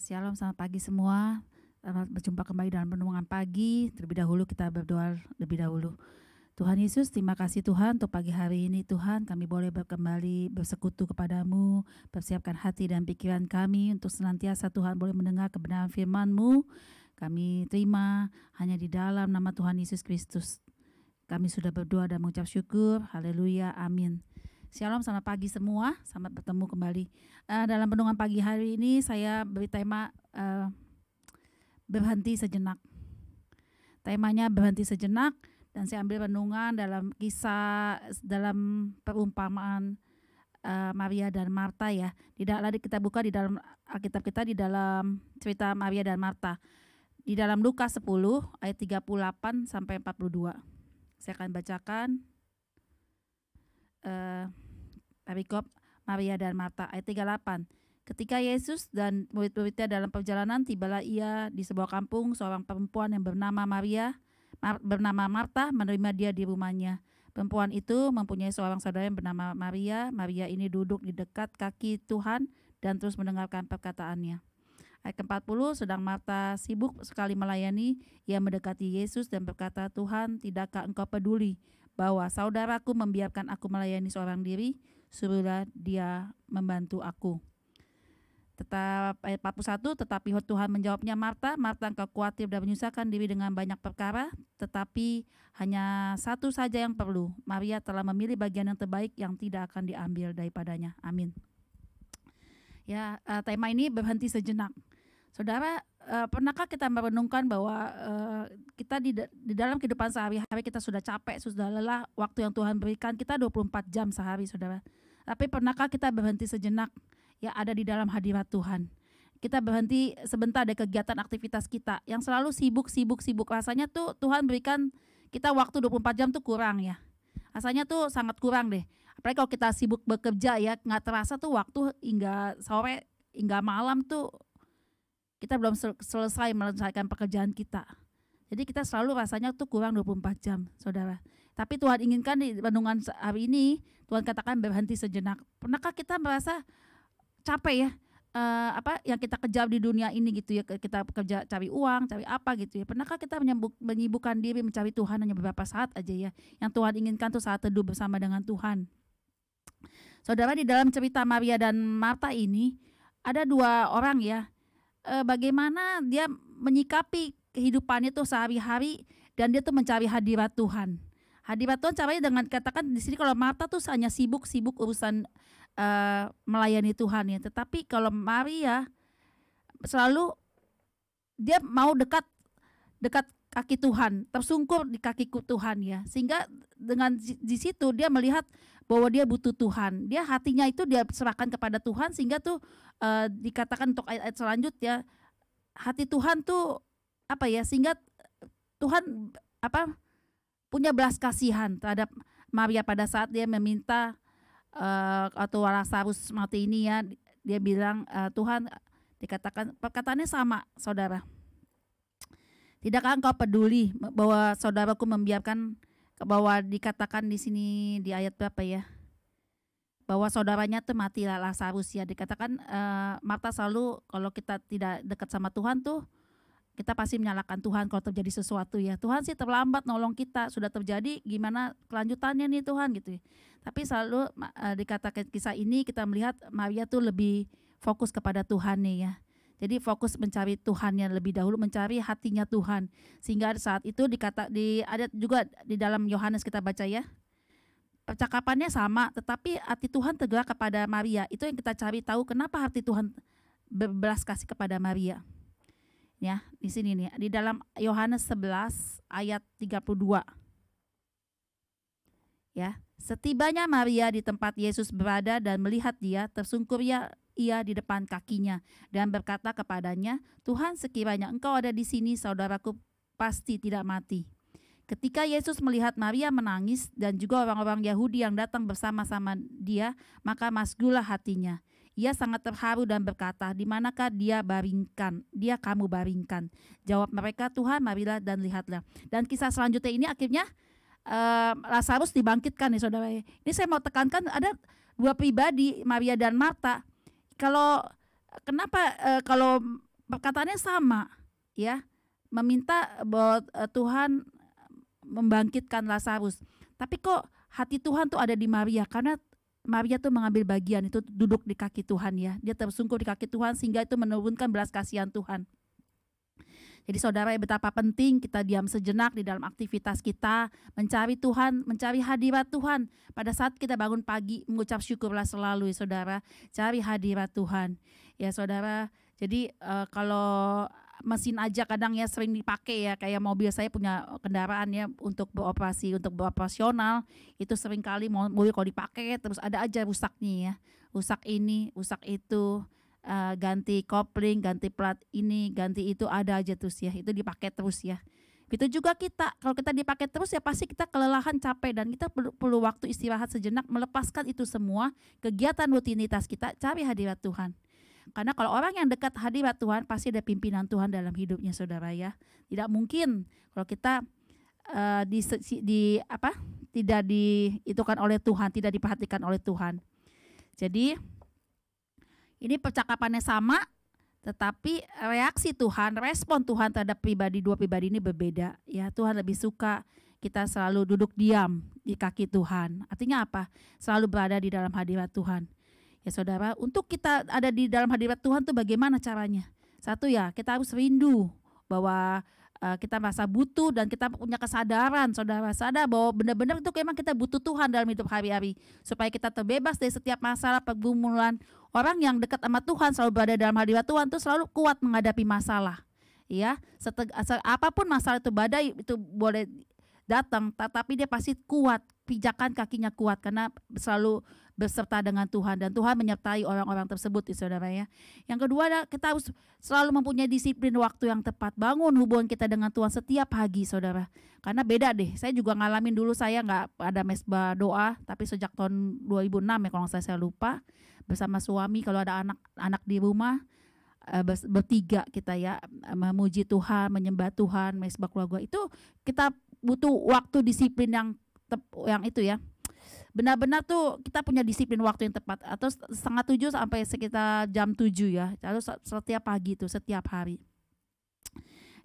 Shalom, selamat pagi semua. Selamat berjumpa kembali dalam renungan pagi. Terlebih dahulu kita berdoa lebih dahulu. Tuhan Yesus, terima kasih Tuhan untuk pagi hari ini Tuhan. Kami boleh kembali bersekutu kepadamu, persiapkan hati dan pikiran kami untuk senantiasa Tuhan boleh mendengar kebenaran firman-Mu. Kami terima hanya di dalam nama Tuhan Yesus Kristus. Kami sudah berdoa dan mengucap syukur. Haleluya, amin. Shalom, selamat pagi semua. Selamat bertemu kembali. Dalam renungan pagi hari ini saya beri tema berhenti sejenak. Temanya berhenti sejenak, dan saya ambil renungan dalam kisah, dalam perumpamaan Maria dan Marta ya. Tidak kita buka di dalam Alkitab kita di dalam cerita Maria dan Marta. Di dalam Lukas 10 ayat 38 sampai 42. Saya akan bacakan perikop Maria dan Marta ayat 38. Ketika Yesus dan murid-muridnya dalam perjalanan, tibalah ia di sebuah kampung. Seorang perempuan yang bernama Marta menerima dia di rumahnya. Perempuan itu mempunyai seorang saudara yang bernama Maria. Maria ini duduk di dekat kaki Tuhan dan terus mendengarkan perkataannya. Ayat ke-40, sedang Marta sibuk sekali melayani, ia mendekati Yesus dan berkata, Tuhan, tidakkah engkau peduli bahwa saudaraku membiarkan aku melayani seorang diri? Suruhlah dia membantu aku. Ayat 41, tetapi Tuhan menjawabnya, Marta, engkau khawatir dan menyusahkan diri dengan banyak perkara, tetapi hanya satu saja yang perlu. Maria telah memilih bagian yang terbaik yang tidak akan diambil daripadanya. Amin. Ya, tema ini berhenti sejenak. Saudara, pernahkah kita merenungkan bahwa kita di dalam kehidupan sehari-hari kita sudah capek, sudah lelah, waktu yang Tuhan berikan kita 24 jam sehari, saudara. Tapi pernahkah kita berhenti sejenak ya ada di dalam hadirat Tuhan? Kita berhenti sebentar dari kegiatan aktivitas kita yang selalu sibuk. Rasanya tuh Tuhan berikan kita waktu 24 jam tuh kurang ya. Rasanya tuh sangat kurang deh. Apalagi kalau kita sibuk bekerja ya, nggak terasa tuh waktu hingga sore, hingga malam tuh kita belum selesai menyelesaikan pekerjaan kita. Jadi kita selalu rasanya tuh kurang 24 jam, saudara. Tapi Tuhan inginkan di renungan hari ini, Tuhan katakan berhenti sejenak. Pernahkah kita merasa capek ya? Apa yang kita kejar di dunia ini gitu ya, kita kerja cari uang, cari apa gitu ya. Pernahkah kita menyibukkan diri mencari Tuhan hanya beberapa saat aja ya? Yang Tuhan inginkan tuh saat teduh bersama dengan Tuhan. Saudara, di dalam cerita Maria dan Marta ini ada dua orang ya. Bagaimana dia menyikapi kehidupannya tuh sehari-hari, dan dia tuh mencari hadirat Tuhan. Hadirat Tuhan caranya dengan katakan di sini kalau Marta tuh hanya sibuk urusan melayani Tuhan ya. Tetapi kalau Maria selalu dia mau dekat kaki Tuhan, tersungkur di kaki Tuhan ya. Sehingga dengan di situ dia melihat bahwa dia butuh Tuhan. Dia hatinya itu dia serahkan kepada Tuhan, sehingga tuh dikatakan untuk ayat-ayat selanjutnya, hati Tuhan tuh apa ya, sehingga Tuhan punya belas kasihan terhadap Maria pada saat dia meminta atau Lazarus mati ini ya. Dia bilang, Tuhan, dikatakan perkataannya sama, saudara. Tidakkah engkau peduli bahwa saudaraku membiarkan, bahwa dikatakan di sini di ayat berapa ya, bahwa saudaranya tuh mati, Lazarus ya. Dikatakan Marta selalu kalau kita tidak dekat sama Tuhan tuh kita pasti menyalahkan Tuhan kalau terjadi sesuatu ya. Tuhan sih terlambat nolong kita, sudah terjadi gimana kelanjutannya nih Tuhan gitu ya. Tapi selalu dikatakan kisah ini kita melihat Maria tuh lebih fokus kepada Tuhan nih ya. Jadi fokus mencari Tuhannya lebih dahulu, mencari hatinya Tuhan. Sehingga saat itu ada juga di dalam Yohanes kita baca ya. Percakapannya sama, tetapi hati Tuhan tergerak kepada Maria. Itu yang kita cari tahu kenapa hati Tuhan berbelas kasih kepada Maria. Ya, di sini nih, di dalam Yohanes 11 ayat 32. Ya, setibanya Maria di tempat Yesus berada dan melihat dia, tersungkur ia di depan kakinya dan berkata kepadanya, Tuhan, sekiranya engkau ada di sini, saudaraku pasti tidak mati. Ketika Yesus melihat Maria menangis dan juga orang-orang Yahudi yang datang bersama-sama dia, maka masgulah hatinya. Ia sangat terharu dan berkata, di manakah dia kamu baringkan? Jawab mereka, Tuhan, marilah dan lihatlah. Dan kisah selanjutnya ini akhirnya Lazarus dibangkitkan nih saudara. Ini saya mau tekankan ada dua pribadi, Maria dan Marta. Kenapa kalau perkataannya sama, ya, meminta bahwa Tuhan membangkitkan Lazarus. Tapi kok hati Tuhan tuh ada di Maria, karena Maria tuh mengambil bagian itu, duduk di kaki Tuhan, ya. Dia tersungkur di kaki Tuhan sehingga itu menurunkan belas kasihan Tuhan. Jadi saudara, betapa penting kita diam sejenak di dalam aktivitas kita, mencari Tuhan, mencari hadirat Tuhan. Pada saat kita bangun pagi, mengucap syukurlah selalu, ya saudara, cari hadirat Tuhan. Ya saudara, jadi kalau mesin aja kadang ya sering dipakai, ya, kayak mobil saya punya kendaraan ya untuk beroperasi, untuk beroperasional, itu sering kali mobil kalau dipakai terus ada aja rusaknya, ya, rusak ini, rusak itu. Ganti kopling, ganti plat ini, ganti itu, ada aja terus, ya, itu dipakai terus, ya. Itu juga kita, kalau kita dipakai terus ya pasti kita kelelahan, capek, dan kita perlu waktu istirahat sejenak, melepaskan itu semua kegiatan rutinitas kita, cari hadirat Tuhan. Karena kalau orang yang dekat hadirat Tuhan pasti ada pimpinan Tuhan dalam hidupnya, saudara, ya. Tidak mungkin kalau kita tidak diitukan oleh Tuhan, tidak diperhatikan oleh Tuhan. Jadi ini percakapannya sama, tetapi reaksi Tuhan, respon Tuhan terhadap dua pribadi ini berbeda. Ya, Tuhan lebih suka kita selalu duduk diam di kaki Tuhan. Artinya apa? Selalu berada di dalam hadirat Tuhan. Ya saudara, untuk kita ada di dalam hadirat Tuhan tuh bagaimana caranya? Satu, ya, kita harus rindu bahwa kita merasa butuh dan kita punya kesadaran, saudara, sadar bahwa benar-benar itu memang kita butuh Tuhan dalam hidup hari-hari, supaya kita terbebas dari setiap masalah, pergumulan. Orang yang dekat sama Tuhan, selalu berada dalam hadirat Tuhan, itu selalu kuat menghadapi masalah, ya. Apapun masalah itu, badai itu boleh datang, tetapi dia pasti kuat, pijakan kakinya kuat, karena selalu berserta dengan Tuhan, dan Tuhan menyertai orang-orang tersebut, ya saudara, ya. Yang kedua, kita harus selalu mempunyai disiplin waktu yang tepat, bangun hubungan kita dengan Tuhan setiap pagi, saudara. Karena beda deh, saya juga ngalamin dulu, saya nggak ada mesbah doa, tapi sejak tahun 2006 ya kalau saya lupa, bersama suami, kalau ada anak-anak di rumah, bertiga kita, ya, memuji Tuhan, menyembah Tuhan, mesbah keluarga, itu kita butuh waktu disiplin yang itu, ya. Benar-benar tuh kita punya disiplin waktu yang tepat, atau 6:30 sampai sekitar jam 7, ya. Lalu setiap pagi itu, setiap hari.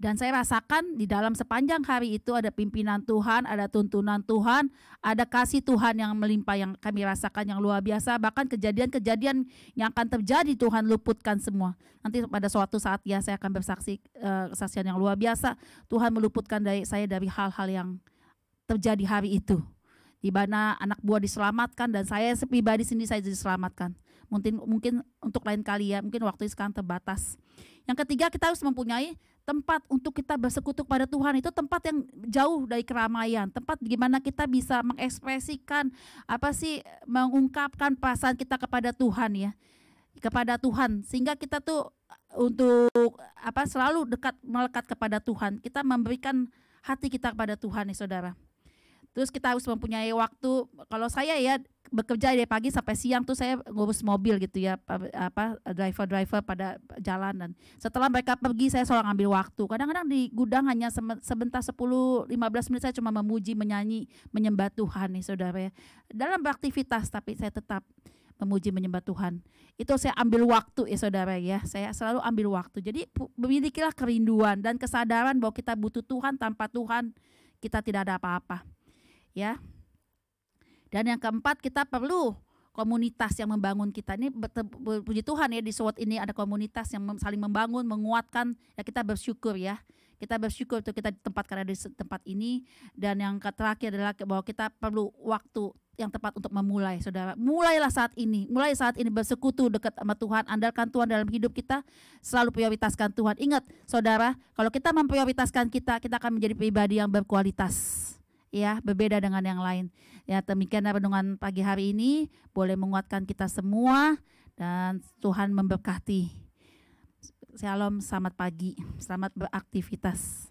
Dan saya rasakan di dalam sepanjang hari itu ada pimpinan Tuhan, ada tuntunan Tuhan, ada kasih Tuhan yang melimpah yang kami rasakan yang luar biasa. Bahkan kejadian-kejadian yang akan terjadi Tuhan luputkan semua. Nanti pada suatu saat, ya, saya akan bersaksi kesaksian yang luar biasa. Tuhan meluputkan saya dari hal-hal yang terjadi hari itu, di mana anak buah diselamatkan dan saya pribadi sendiri saya diselamatkan. Mungkin untuk lain kali, ya, mungkin waktu sekarang terbatas. Yang ketiga, kita harus mempunyai tempat untuk kita bersekutu pada Tuhan. Itu tempat yang jauh dari keramaian, tempat di mana kita bisa mengekspresikan mengungkapkan perasaan kita kepada Tuhan, ya, kepada Tuhan, sehingga kita tuh untuk selalu melekat kepada Tuhan. Kita memberikan hati kita kepada Tuhan, ya saudara. Terus kita harus mempunyai waktu. Kalau saya, ya, bekerja dari pagi sampai siang tuh saya ngurus mobil gitu, ya, driver pada jalan, dan setelah mereka pergi saya selalu ngambil waktu. Kadang-kadang di gudang hanya sebentar, 10-15 menit saya cuma memuji, menyanyi, menyembah Tuhan, nih saudara, ya. Dalam beraktivitas tapi saya tetap memuji, menyembah Tuhan. Itu saya ambil waktu, ya saudara, ya. Saya selalu ambil waktu. Jadi milikilah kerinduan dan kesadaran bahwa kita butuh Tuhan. Tanpa Tuhan kita tidak ada apa-apa, ya. Dan yang keempat, kita perlu komunitas yang membangun kita. Ini puji Tuhan, ya, di SWOT ini ada komunitas yang saling membangun, menguatkan, ya. Kita bersyukur, ya. Kita bersyukur untuk kita ditempatkan di tempat ini. Dan yang terakhir adalah bahwa kita perlu waktu yang tepat untuk memulai, saudara. Mulai saat ini bersekutu dekat sama Tuhan, andalkan Tuhan dalam hidup kita, selalu prioritaskan Tuhan. Ingat, saudara, kalau kita memprioritaskan kita akan menjadi pribadi yang berkualitas, ya, berbeda dengan yang lain. Ya, demikian renungan pagi hari ini, boleh menguatkan kita semua, dan Tuhan memberkati. Shalom, selamat pagi, selamat beraktivitas.